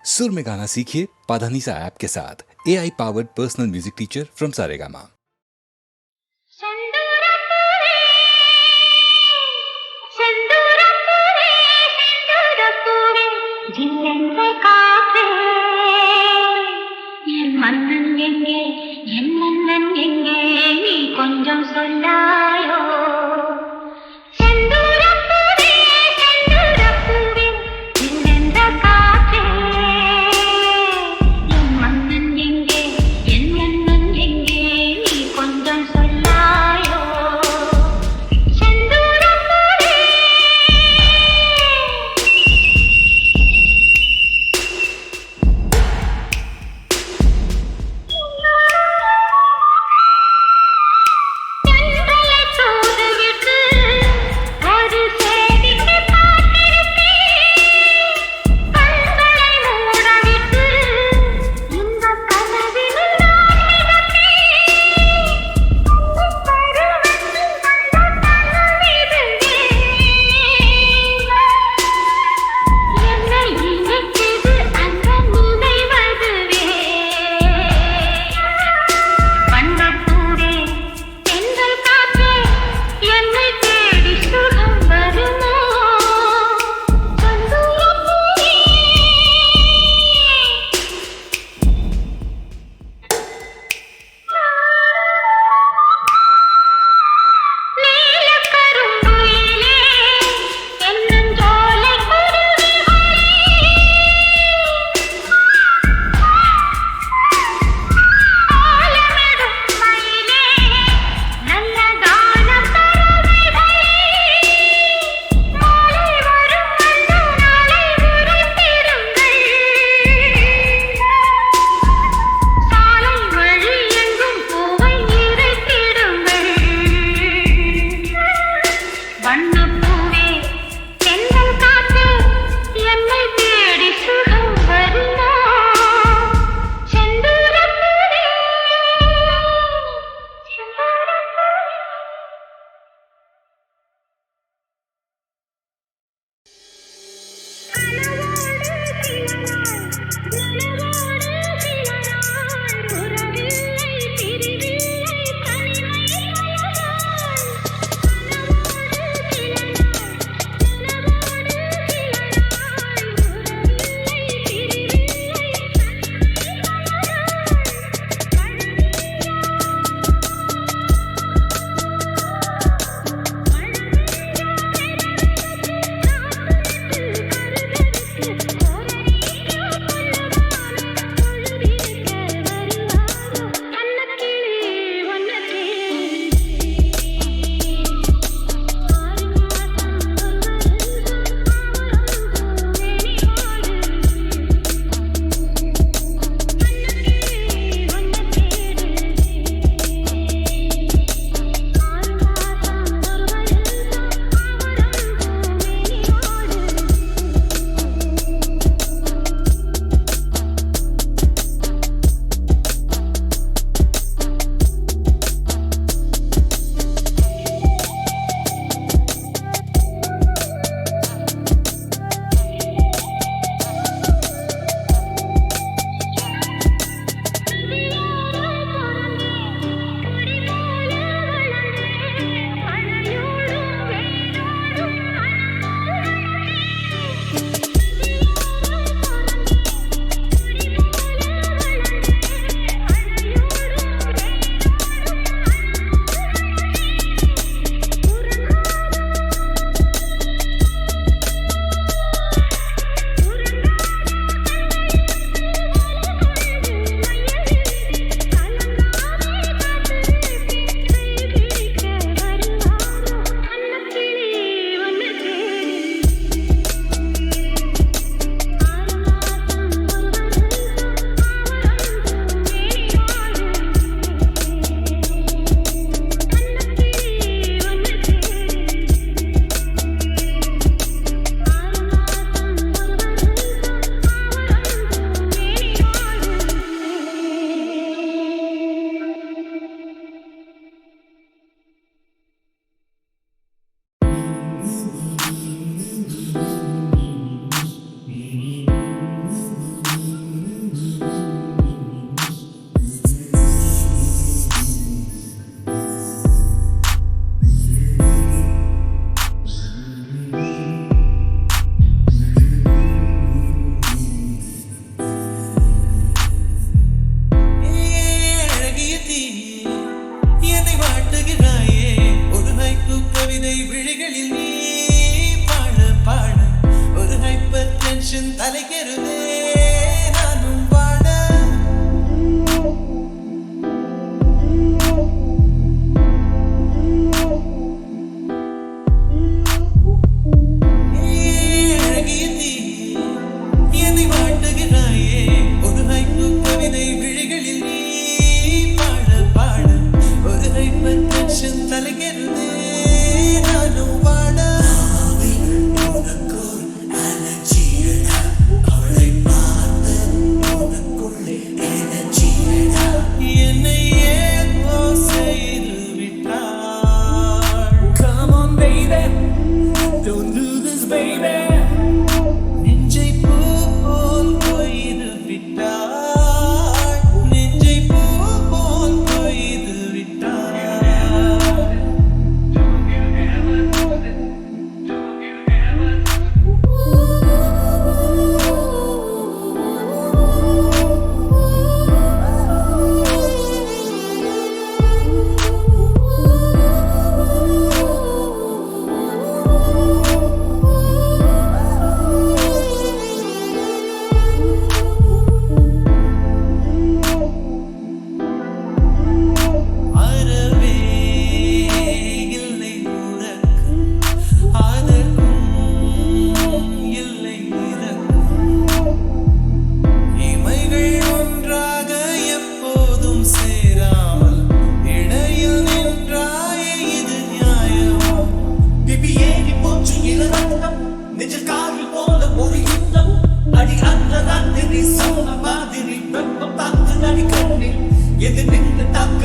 सुर में गाना सीखिए पाधानीसा ऐप के साथ। AI powered personal music teacher from Saregama. கொஞ்சம் சொல்லாயோ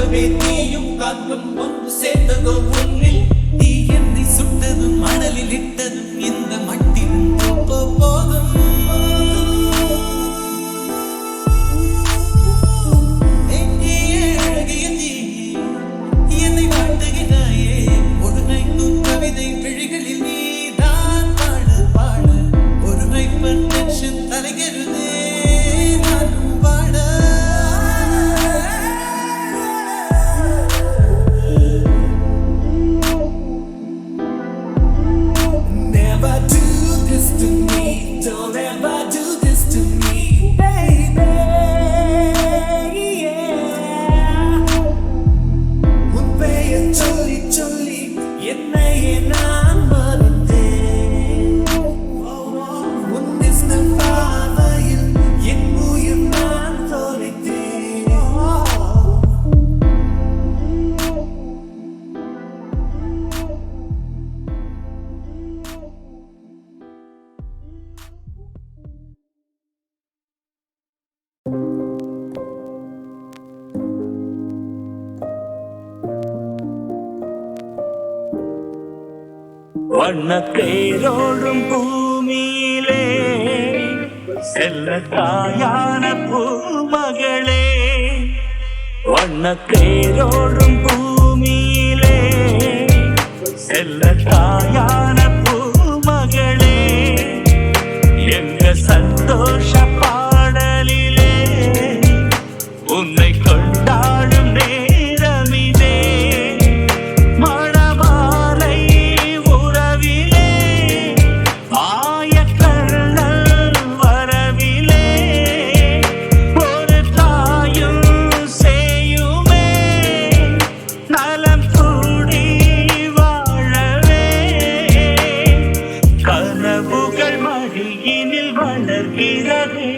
ஆகவே தீயும் காற்றும் ஒன்று சேர்ந்ததோ உன்னில் தீ என்னை சுட்டதும் மணலில் இட்டதும் இந்த மட்டில் போதும் என்னை வாட்டுகிறாயே ஒருமைக்கும் கவிதை விழிகளில் நீதான் பாட பாட ஒருமைப்பன் டென்ஷன் தலைகிறதே நானும் பாட Never do this to me, don't ever do this to me, baby. உன் பெயர் சொல்லி சொல்லி என்னையே நான் மறந்தேன். உன் நிஸ்தல் பார்வையில் என் உயிர் நான் தொலைத்தேன். வண்ணத்தேரோடும் பூமியிலே செல்ல தாயான பூமகளே, வண்ணத்தேரோடும் பூமியிலே செல்ல தாயான பூமகளே, எங்க சந்தோஷ பாடலிலே உன்னை கொண்டாடும் நேரமிதே, மணமாலை உறவிலே மாயக்கண்ணல் வரவிலே ஒரு தாயும் சேயுமே நலம் கூடி வாழவே, கனவுகள் மடியினில் வளர்கிறதே.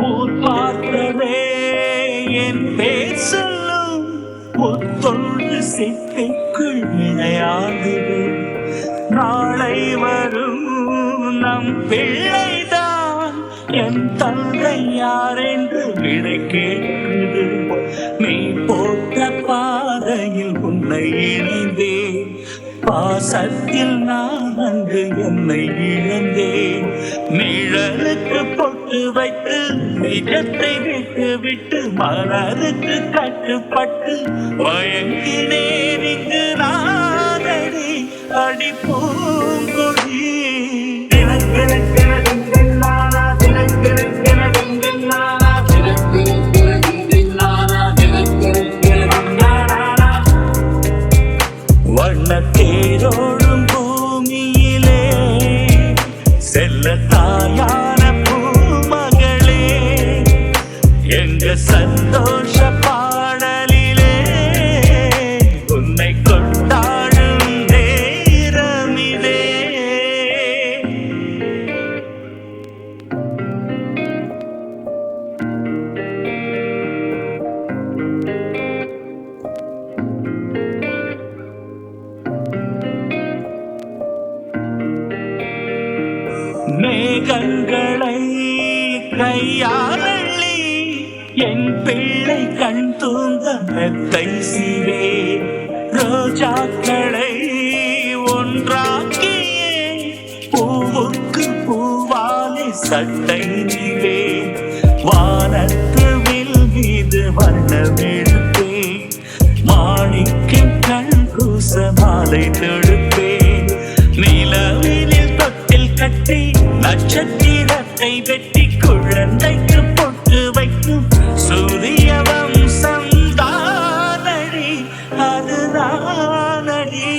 ஊர் பார்த்தவே என் பேர் சொல்லும் முத்தொன்று சித்தைக்குள் விளையாடுது, நாளை வரும் நம் பிள்ளைதான் என் தந்தை யார் என்று விடை கேட்குது, நீ போட்ட பாதையில் உன்னை இணைந்தேன், பாசத்தில் நான் அங்கு என்னை இழந்தேன், நிழலுக்கு பொட்டு வைத்து நிஜத்தை விட்டு விட்டு மனதுக்கு கட்டுப்பட்டு வயங்கினேன் இங்கு நானடி அடி பூங்கொடி. வண்ணத்தேரோடும் பூமியிலே செல்ல தாயான பூமகளே, எங்க சந்தோஷ பாடலிலே உன்னை கொண்டாடும் நேரமிலே. மேகங்களை கையாளி என் பிள்ளை கண் தூங்க மெத்தை சீவே, ரோஜாக்களை ஒன்றாக்கியே பூவுக்கு பூவாலே சட்டை நீவே, வானத்து வில் மீது வண்ணமெடுப்பே, மாணிக்கம் கண் கூச மாலை தொடுப்பேன், நிலவினில் தொட்டில் கட்டி நட்சத்திரத்தை வெட்டி குழந்தைக்கு பொட்டு வைக்கும் சூரிய வம்சம் தானடி அது நானடி.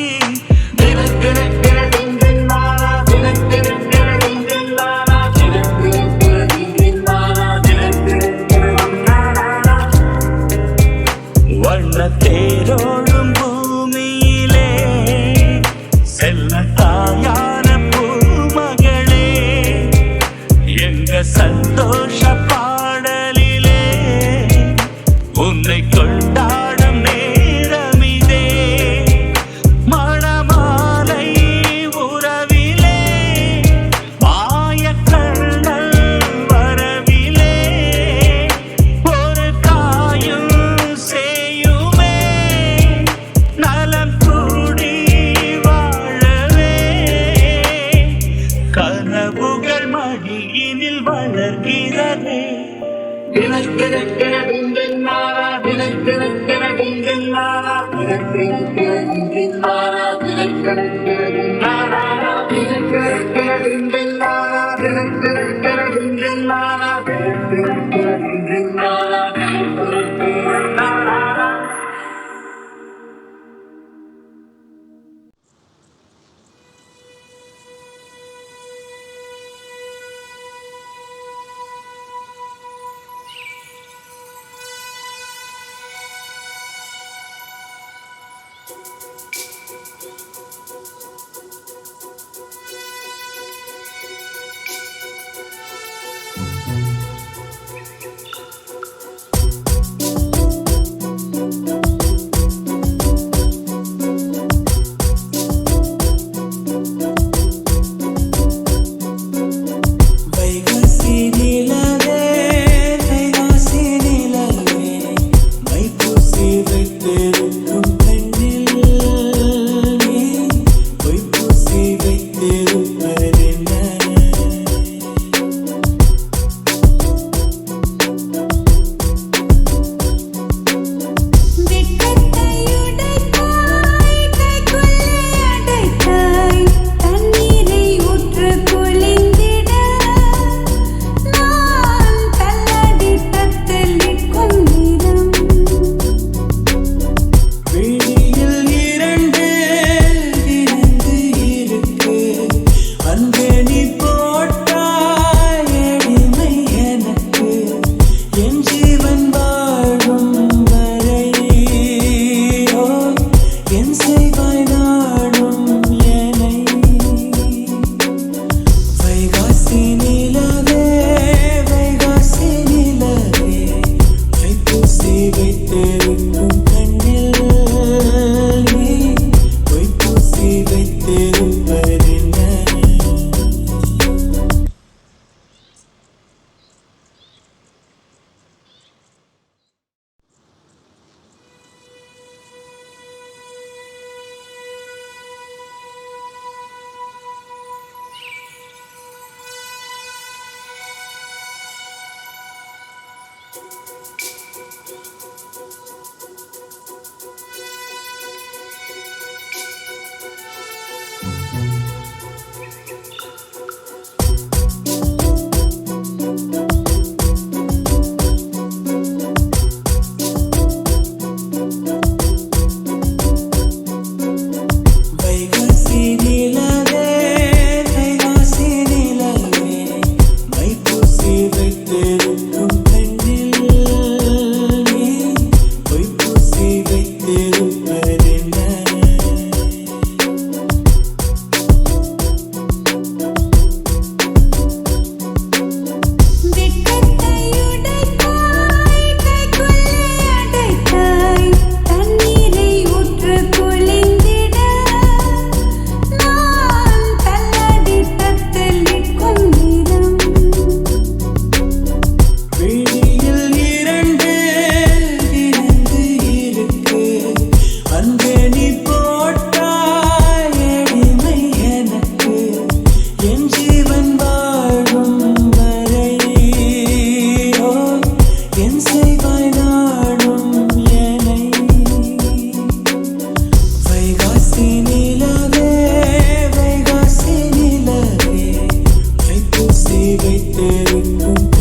வைத்தேருக்கும்